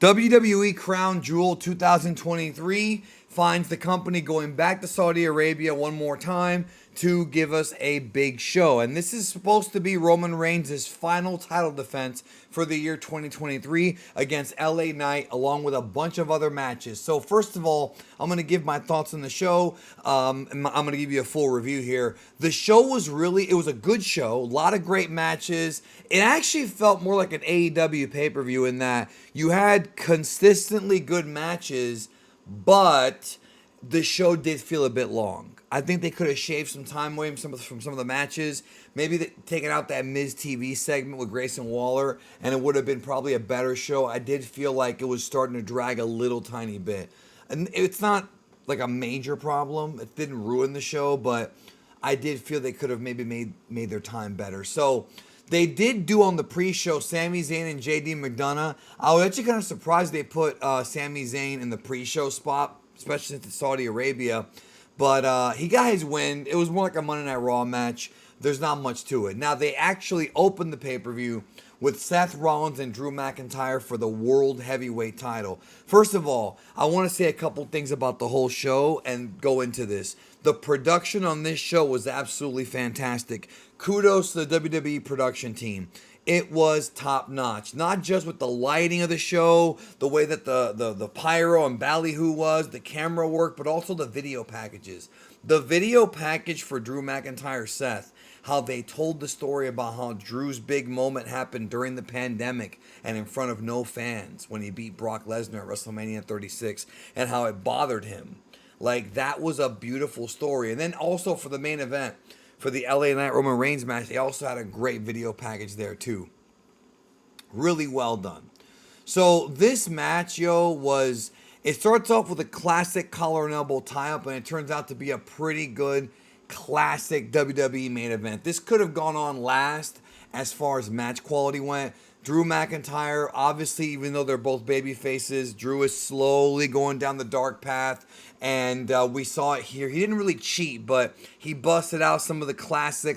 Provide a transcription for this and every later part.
WWE Crown Jewel 2023 finds the company going back to Saudi Arabia one more time to give us a big show. And this is supposed to be Roman Reigns' final title defense for the year 2023 against LA Knight, along with a bunch of other matches. So first of all, I'm going to give my thoughts on the show. I'm going to give you a full review here. The show was it was a good show. A lot of great matches. It actually felt more like an AEW pay-per-view in that you had consistently good matches, but the show did feel a bit long. I think they could have shaved some time away from some of the matches. Maybe taken out that Miz TV segment with Grayson Waller, and it would have been probably a better show. I did feel like it was starting to drag a little tiny bit. And it's not like a major problem. It didn't ruin the show, but I did feel they could have maybe made their time better. So they did do on the pre-show Sami Zayn and JD McDonough. I was actually kind of surprised they put Sami Zayn in the pre-show spot, especially since it's Saudi Arabia. But he got his win. It was more like a Monday Night Raw match. There's not much to it. Now, they actually opened the pay-per-view with Seth Rollins and Drew McIntyre for the World Heavyweight title. First of all, I want to say a couple things about the whole show and go into this. The production on this show was absolutely fantastic. Kudos to the WWE production team. It was top notch, not just with the lighting of the show, the way that the pyro and ballyhoo was, the camera work, but also the video packages. The video package for Drew McIntyre Seth, how they told the story about how Drew's big moment happened during the pandemic and in front of no fans when he beat Brock Lesnar at WrestleMania 36 and how it bothered him. Like, that was a beautiful story. And then also for the main event, for the LA Knight Roman Reigns match, they also had a great video package there too. Really well done. So this match, it starts off with a classic collar and elbow tie-up, and it turns out to be a pretty good classic WWE main event. This could have gone on last as far as match quality went. Drew McIntyre, obviously, even though they're both baby faces, Drew is slowly going down the dark path, and we saw it here. He didn't really cheat, but he busted out some of the classic,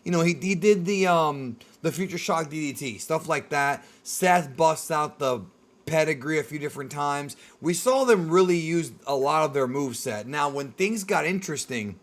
he did the Future Shock DDT, stuff like that. Seth busts out the pedigree a few different times. We saw them really use a lot of their moveset. Now, when things got interesting,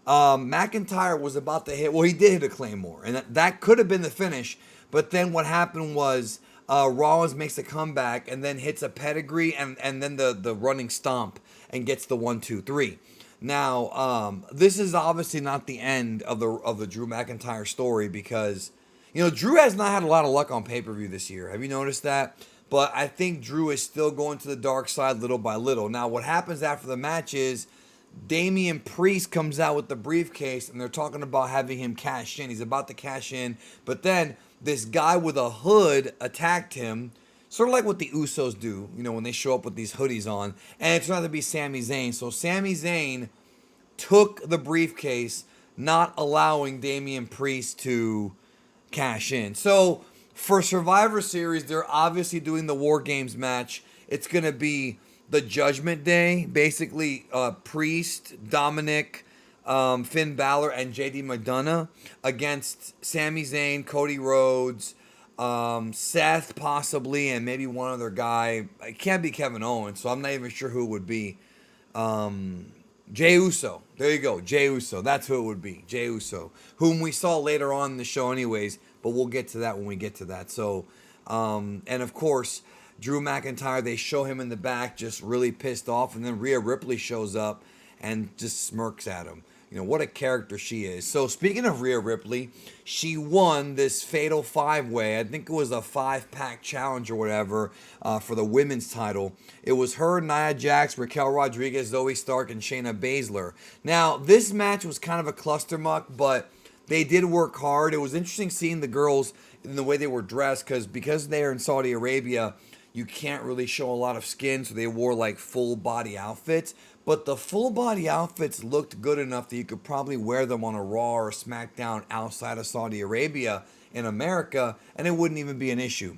McIntyre was about to hit, he did hit a Claymore, and that could have been the finish. But then what happened was Rollins makes a comeback and then hits a pedigree and then the running stomp and gets the 1-2-3. Now, this is obviously not the end of the Drew McIntyre story because, Drew has not had a lot of luck on pay-per-view this year. Have you noticed that? But I think Drew is still going to the dark side little by little. Now, what happens after the match is Damian Priest comes out with the briefcase and they're talking about having him cash in. He's about to cash in, but then this guy with a hood attacked him, sort of like what the Usos do, when they show up with these hoodies on, and it turned out to be Sami Zayn. So Sami Zayn took the briefcase, not allowing Damian Priest to cash in. So for Survivor Series, they're obviously doing the War Games match. It's going to be the Judgment Day, basically Priest, Dominic, Finn Balor, and JD McDonough against Sami Zayn, Cody Rhodes, Seth possibly, and maybe one other guy. It can't be Kevin Owens, so I'm not even sure who it would be. Jey Uso. There you go, Jey Uso. That's who it would be, Jey Uso, whom we saw later on in the show anyways, but we'll get to that when we get to that. So, and of course, Drew McIntyre, they show him in the back just really pissed off, and then Rhea Ripley shows up and just smirks at him. What a character she is. So speaking of Rhea Ripley, she won this Fatal 5-Way. I think it was a 5-pack challenge or whatever for the women's title. It was her, Nia Jax, Raquel Rodriguez, Zoe Stark, and Shayna Baszler. Now, this match was kind of a clustermuck, but they did work hard. It was interesting seeing the girls in the way they were dressed because they're in Saudi Arabia, you can't really show a lot of skin, so they wore like full body outfits. But the full body outfits looked good enough that you could probably wear them on a Raw or SmackDown outside of Saudi Arabia in America, and it wouldn't even be an issue.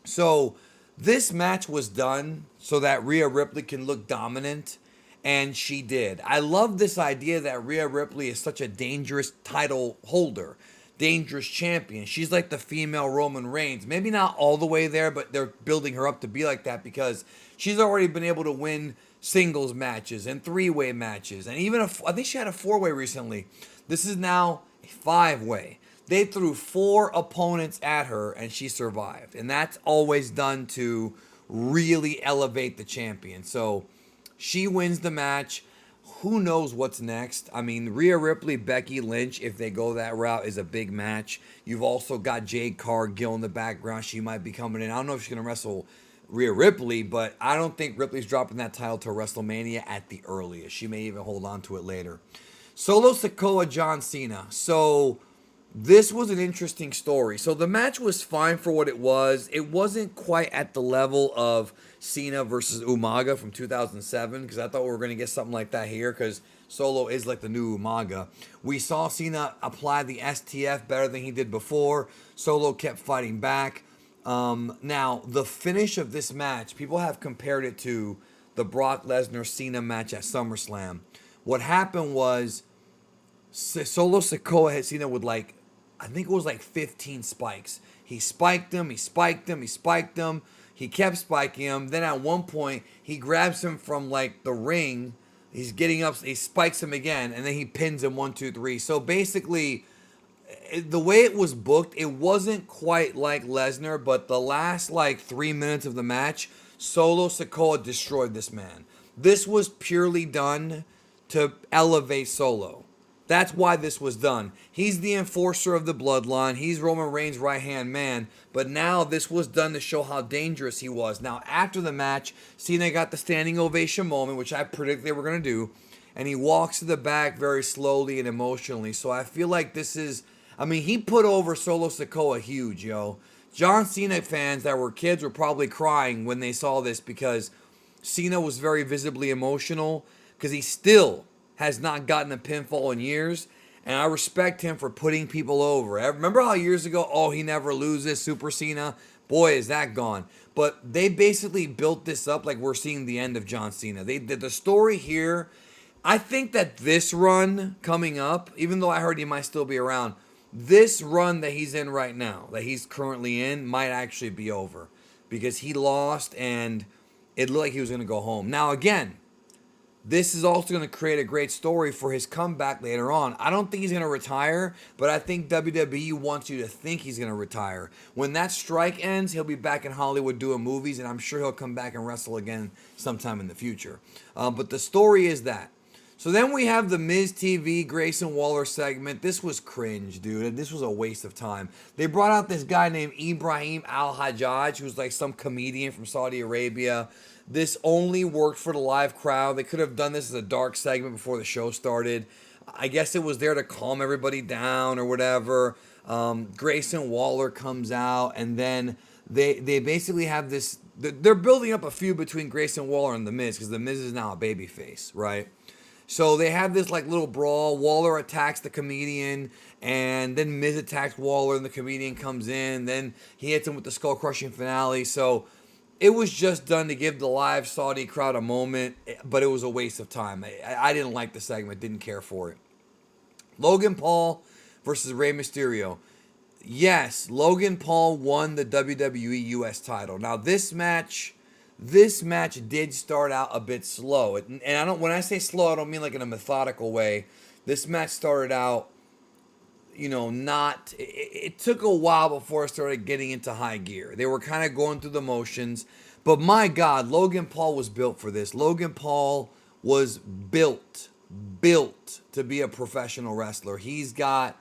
So this match was done so that Rhea Ripley can look dominant, and she did. I love this idea that Rhea Ripley is such a dangerous title holder. dangerous champion. She's like the female Roman Reigns. Maybe not all the way there, but they're building her up to be like that because she's already been able to win singles matches and three-way matches. And even, I think she had a four-way recently. This is now a five-way. They threw four opponents at her and she survived. And that's always done to really elevate the champion. So she wins the match. Who knows what's next? I mean, Rhea Ripley, Becky Lynch, if they go that route, is a big match. You've also got Jade Cargill in the background. She might be coming in. I don't know if she's going to wrestle Rhea Ripley, but I don't think Ripley's dropping that title to WrestleMania at the earliest. She may even hold on to it later. Solo Sikoa, John Cena. So this was an interesting story. So the match was fine for what it was. It wasn't quite at the level of Cena versus Umaga from 2007 because I thought we were going to get something like that here because Solo is like the new Umaga. We saw Cena apply the STF better than he did before. Solo kept fighting back. Now, the finish of this match, people have compared it to the Brock Lesnar Cena match at SummerSlam. What happened was Solo Sikoa hit Cena with I think it was 15 spikes. He spiked him, he spiked him, he spiked him. He kept spiking him. Then at one point, he grabs him from the ring. He's getting up, he spikes him again, and then he pins him 1, 2, 3. So basically, the way it was booked, it wasn't quite like Lesnar, but the last 3 minutes of the match, Solo Sikoa destroyed this man. This was purely done to elevate Solo. That's why this was done. He's the enforcer of the bloodline. He's Roman Reigns' right-hand man. But now this was done to show how dangerous he was. Now, after the match, Cena got the standing ovation moment, which I predicted they were going to do. And he walks to the back very slowly and emotionally. So I feel like this is... I mean, he put over Solo Sikoa huge, yo. John Cena fans that were kids were probably crying when they saw this because Cena was very visibly emotional because he still has not gotten a pinfall in years, and I respect him for putting people over. Remember how years ago, he never loses, Super Cena? Boy, is that gone. But they basically built this up like we're seeing the end of John Cena. They did the story here. I think that this run coming up, even though I heard he might still be around, this run that he's in right now, that he's currently in, might actually be over because he lost and it looked like he was going to go home. Now, again, this is also going to create a great story for his comeback later on. I don't think he's going to retire, but I think WWE wants you to think he's going to retire. When that strike ends, he'll be back in Hollywood doing movies, and I'm sure he'll come back and wrestle again sometime in the future. But the story is that. So then we have the Miz TV Grayson Waller segment. This was cringe, dude. This was a waste of time. They brought out this guy named Ibrahim Al-Hajjaj, who's some comedian from Saudi Arabia. This only worked for the live crowd. They could have done this as a dark segment before the show started. I guess it was there to calm everybody down or whatever. Grayson Waller comes out, and then they basically have this... They're building up a feud between Grayson Waller and The Miz because The Miz is now a babyface, right? So they have this little brawl. Waller attacks the comedian, and then Miz attacks Waller, and the comedian comes in. Then he hits him with the skull-crushing finale. So it was just done to give the live Saudi crowd a moment, but it was a waste of time. I didn't like the segment, didn't care for it. Logan Paul versus Rey Mysterio. Yes, Logan Paul won the WWE US title. Now this match did start out a bit slow. And when I say slow, I don't mean in a methodical way. This match started out, it took a while before it started getting into high gear. They were kind of going through the motions. But my God, Logan Paul was built for this. Logan Paul was built to be a professional wrestler. He's got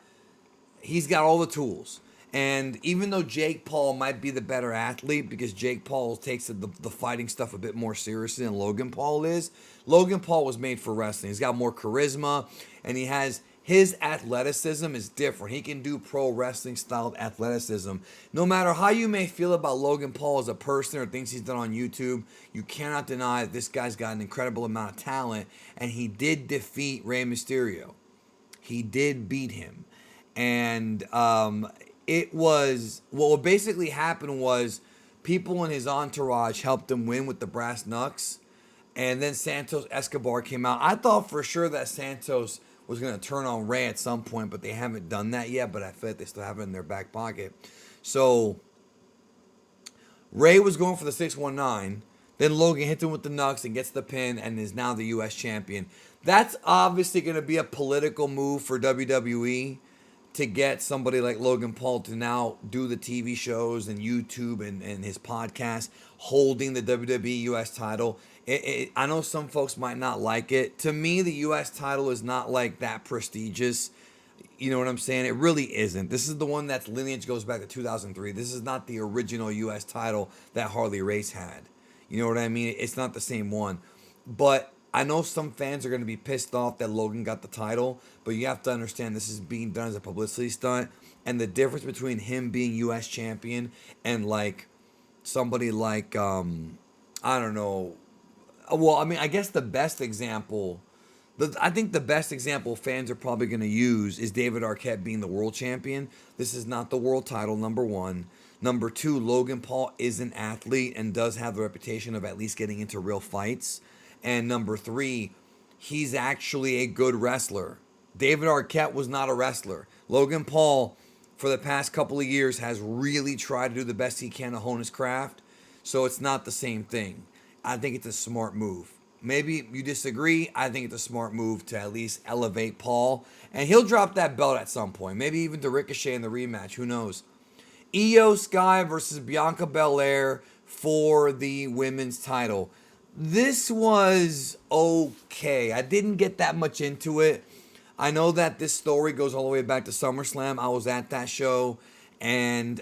all the tools. And even though Jake Paul might be the better athlete because Jake Paul takes the fighting stuff a bit more seriously than Logan Paul is, Logan Paul was made for wrestling. He's got more charisma, and his athleticism is different. He can do pro wrestling style athleticism. No matter how you may feel about Logan Paul as a person or things he's done on YouTube, you cannot deny that this guy's got an incredible amount of talent, and he did defeat Rey Mysterio. He did beat him. And what basically happened was people in his entourage helped him win with the brass knucks, and then Santos Escobar came out. I thought for sure that Santos was going to turn on Ray at some point, but they haven't done that yet. But I feel like they still have it in their back pocket. So Ray was going for the 619. Then Logan hits him with the Nux and gets the pin and is now the U.S. champion. That's obviously going to be a political move for WWE to get somebody like Logan Paul to now do the TV shows and YouTube and his podcast holding the WWE US title. I know some folks might not like it. To me, the US title is not like that prestigious. You know what I'm saying? It really isn't. This is the one that's lineage goes back to 2003. This is not the original US title that Harley Race had. You know what I mean? It's not the same one. But I know some fans are going to be pissed off that Logan got the title, but you have to understand this is being done as a publicity stunt. And the difference between him being U.S. champion and like somebody like, I don't know. Well, I mean, I guess the best example, I think the best example fans are probably going to use is David Arquette being the world champion. This is not the world title, number one. Number two, Logan Paul is an athlete and does have the reputation of at least getting into real fights. And number three, he's actually a good wrestler. David Arquette was not a wrestler. Logan Paul, for the past couple of years, has really tried to do the best he can to hone his craft. So it's not the same thing. I think it's a smart move. Maybe you disagree. I think it's a smart move to at least elevate Paul. And he'll drop that belt at some point. Maybe even to Ricochet in the rematch. Who knows? Io Sky versus Bianca Belair for the women's title. This was okay. I didn't get that much into it. I know that this story goes all the way back to SummerSlam. I was at that show. And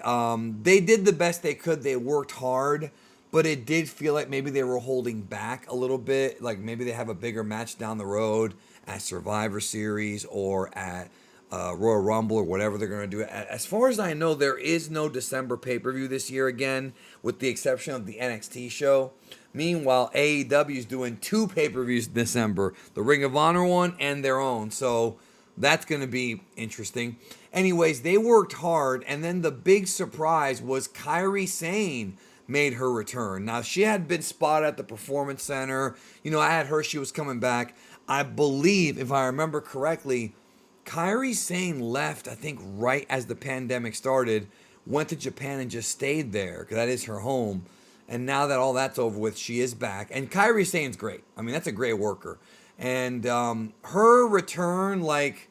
they did the best they could. They worked hard. But it did feel like maybe they were holding back a little bit. Like maybe they have a bigger match down the road at Survivor Series or at Royal Rumble or whatever they're going to do. As far as I know, there is no December pay-per-view this year again, with the exception of the NXT show. Meanwhile, AEW is doing 2 pay-per-views in December, the Ring of Honor one and their own. So that's going to be interesting. Anyways, they worked hard, and then the big surprise was Kyrie Sane made her return. Now, she had been spotted at the Performance Center. You know, I had heard she was coming back. I believe, if I remember correctly, Kyrie Sane left, I think, right as the pandemic started, went to Japan and just stayed there, because that is her home. And now that all that's over with, she is back. And Kyrie Sane's great. I mean, that's a great worker. And her return, like,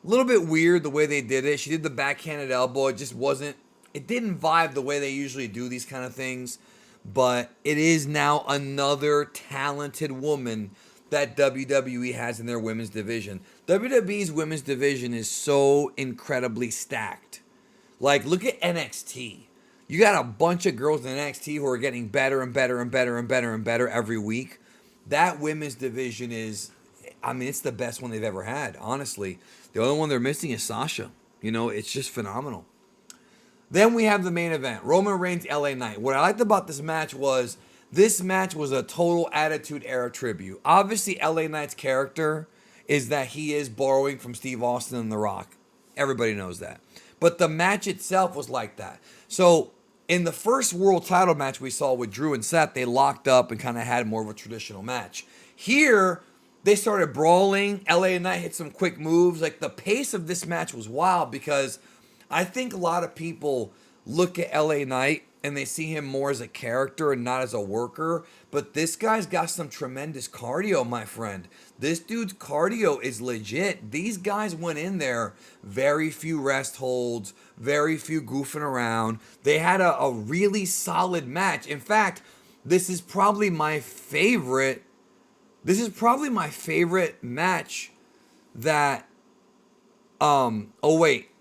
a little bit weird the way they did it. She did the backhanded elbow. It just wasn't, it didn't vibe the way they usually do these kind of things. But it is now another talented woman that WWE has in their women's division. WWE's women's division is so incredibly stacked. Like, look at NXT. You got a bunch of girls in NXT who are getting better and better and better and better and better every week. That women's division is, I mean, it's the best one they've ever had, honestly. The only one they're missing is Sasha. You know, it's just phenomenal. Then we have the main event, Roman Reigns, LA Knight. What I liked about this match was a total Attitude Era tribute. Obviously, LA Knight's character is that he is borrowing from Steve Austin and The Rock. Everybody knows that. But the match itself was like that. So, in the first world title match we saw with Drew and Seth, they locked up and kind of had more of a traditional match. Here, they started brawling. LA Knight hit some quick moves. Like, the pace of this match was wild because I think a lot of people look at LA Knight and they see him more as a character and not as a worker. But this guy's got some tremendous cardio, my friend. This dude's cardio is legit. These guys went in there, very few rest holds, very few goofing around. They had a really solid match. In fact, this is probably my favorite match that, oh wait,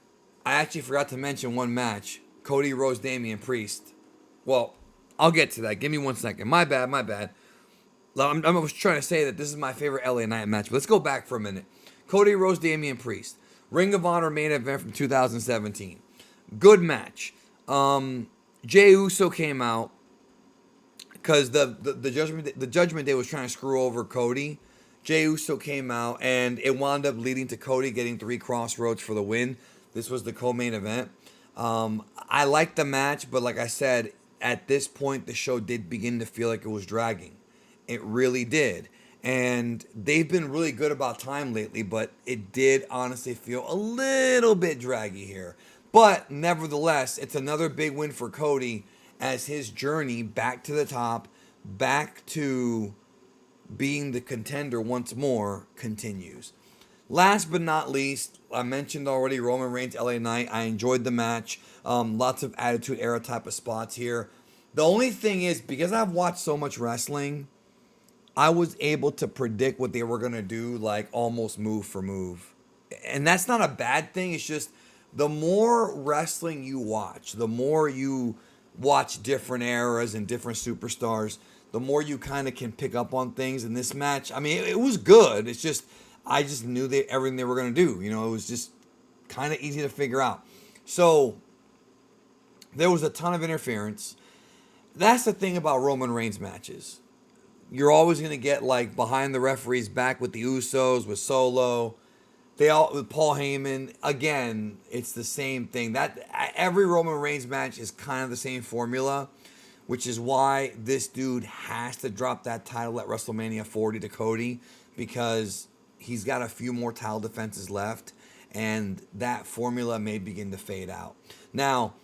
I actually forgot to mention one match. Cody, Rhodes, Damian, Priest. Well, I'll get to that. Give me 1 second. My bad. I was trying to say that this is my favorite LA Knight match, but let's go back for a minute. Cody, Rhodes, Damian, Priest. Ring of Honor main event from 2017. Good match. Jey Uso came out because the Judgment Day was trying to screw over Cody. Jey Uso came out, and it wound up leading to Cody getting 3 Crossroads for the win. This was the co-main event. I liked the match, but like I said, at this point, the show did begin to feel like it was dragging. It really did. And they've been really good about time lately, but it did honestly feel a little bit draggy here. But nevertheless, it's another big win for Cody as his journey back to the top, back to being the contender once more, continues. Last but not least, I mentioned already Roman Reigns, LA Knight. I enjoyed the match. Lots of Attitude Era type of spots here. The only thing is, because I've watched so much wrestling, I was able to predict what they were going to do, like almost move for move. And that's not a bad thing. It's just the more wrestling you watch, the more you watch different eras and different superstars, the more you kind of can pick up on things. In this match, I mean, it was good. It's just, I just knew everything they were going to do. You know, it was just kind of easy to figure out. So there was a ton of interference. That's the thing about Roman Reigns matches. You're always going to get like behind the referee's back with the Usos, with Solo. With Paul Heyman. Again, it's the same thing. That every Roman Reigns match is kind of the same formula, which is why this dude has to drop that title at WrestleMania 40 to Cody, because he's got a few more title defenses left, and that formula may begin to fade out. Now,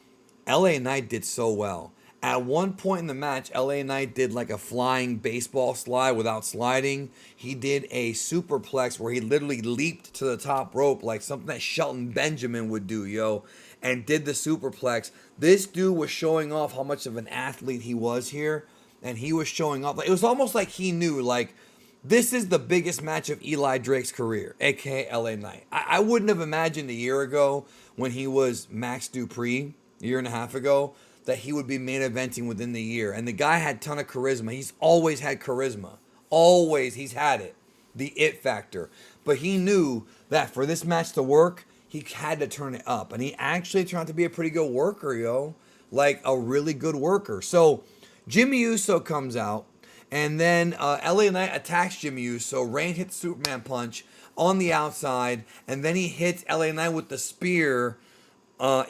LA Knight did so well. At one point in the match, LA Knight did like a flying baseball slide without sliding. He did a superplex where he literally leaped to the top rope like something that Shelton Benjamin would do, yo, and did the superplex. This dude was showing off how much of an athlete he was here, and he was showing off. It was almost like he knew, like, this is the biggest match of Eli Drake's career, aka LA Knight. I wouldn't have imagined a year ago when he was Max Dupree, a year and a half ago, that he would be main eventing within the year. And the guy had a ton of charisma. He's always had charisma. Always. He's had it. The it factor. But he knew that for this match to work, he had to turn it up. And he actually turned out to be a pretty good worker, yo. Like a really good worker. So Jimmy Uso comes out. And then LA Knight attacks Jimmy Uso. Reigns hits Superman punch on the outside. And then he hits LA Knight with the spear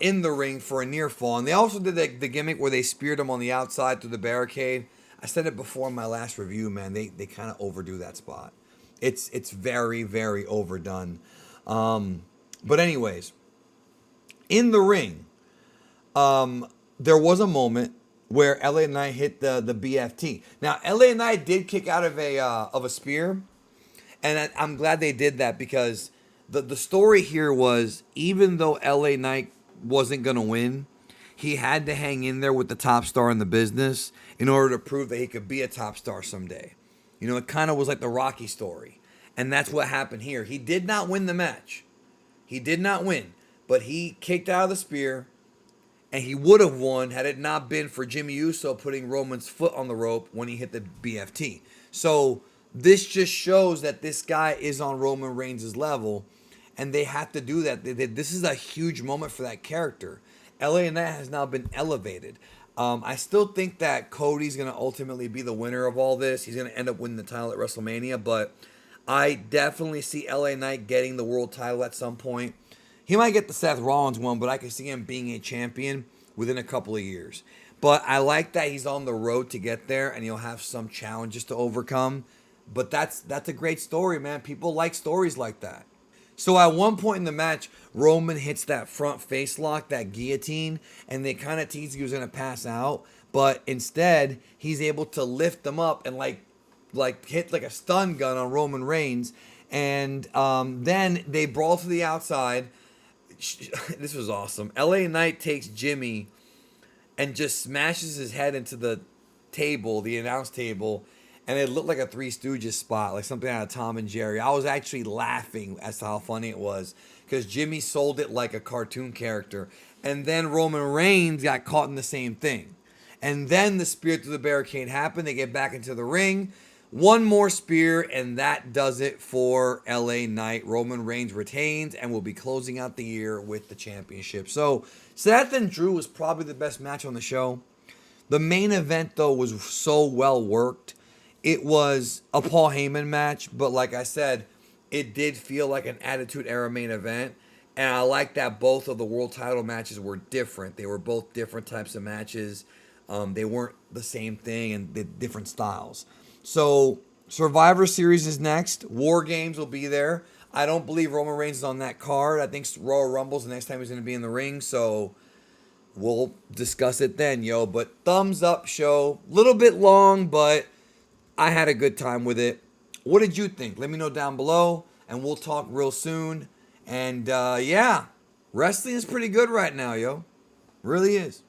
in the ring for a near fall. And they also did the gimmick where they speared him on the outside through the barricade. I said it before in my last review, man. They kind of overdo that spot. It's very, very overdone. But anyways, in the ring, there was a moment where LA Knight hit the BFT. Now, LA Knight did kick out of a spear. And I'm glad they did that, because the story here was, even though LA Knight wasn't going to win, he had to hang in there with the top star in the business in order to prove that he could be a top star someday. You know, it kind of was like the Rocky story. And that's what happened here. He did not win the match. He did not win. But he kicked out of the spear, and he would have won had it not been for Jimmy Uso putting Roman's foot on the rope when he hit the BFT. So this just shows that this guy is on Roman Reigns' level, and they have to do that. This is a huge moment for that character. LA Knight has now been elevated. I still think that Cody's going to ultimately be the winner of all this. He's going to end up winning the title at WrestleMania, but I definitely see LA Knight getting the world title at some point. He might get the Seth Rollins one, but I can see him being a champion within a couple of years. But I like that he's on the road to get there, and he'll have some challenges to overcome. But that's a great story, man. People like stories like that. So at one point in the match, Roman hits that front face lock, that guillotine, and they kind of teased he was going to pass out. But instead, he's able to lift them up and like hit like a stun gun on Roman Reigns. And then they brawl to the outside. This was awesome. LA Knight takes Jimmy and just smashes his head into the table, the announce table, and it looked like a Three Stooges spot, like something out of Tom and Jerry. I was actually laughing as to how funny it was, because Jimmy sold it like a cartoon character. And then Roman Reigns got caught in the same thing. And then the spear through the barricade happened. They get back into the ring. One more spear, and that does it for LA Knight. Roman Reigns retains and will be closing out the year with the championship. So Seth and Drew was probably the best match on the show. The main event, though, was so well worked. It was a Paul Heyman match, but like I said, it did feel like an Attitude Era main event. And I like that both of the world title matches were different. They were both different types of matches. They weren't the same thing, and different styles. So Survivor Series is next. War Games will be there. I don't believe Roman Reigns is on that card. I think Royal Rumble's the next time he's going to be in the ring. So we'll discuss it then, yo. But thumbs up show. Little bit long, but I had a good time with it. What did you think? Let me know down below, and we'll talk real soon. And yeah, wrestling is pretty good right now, yo. Really is.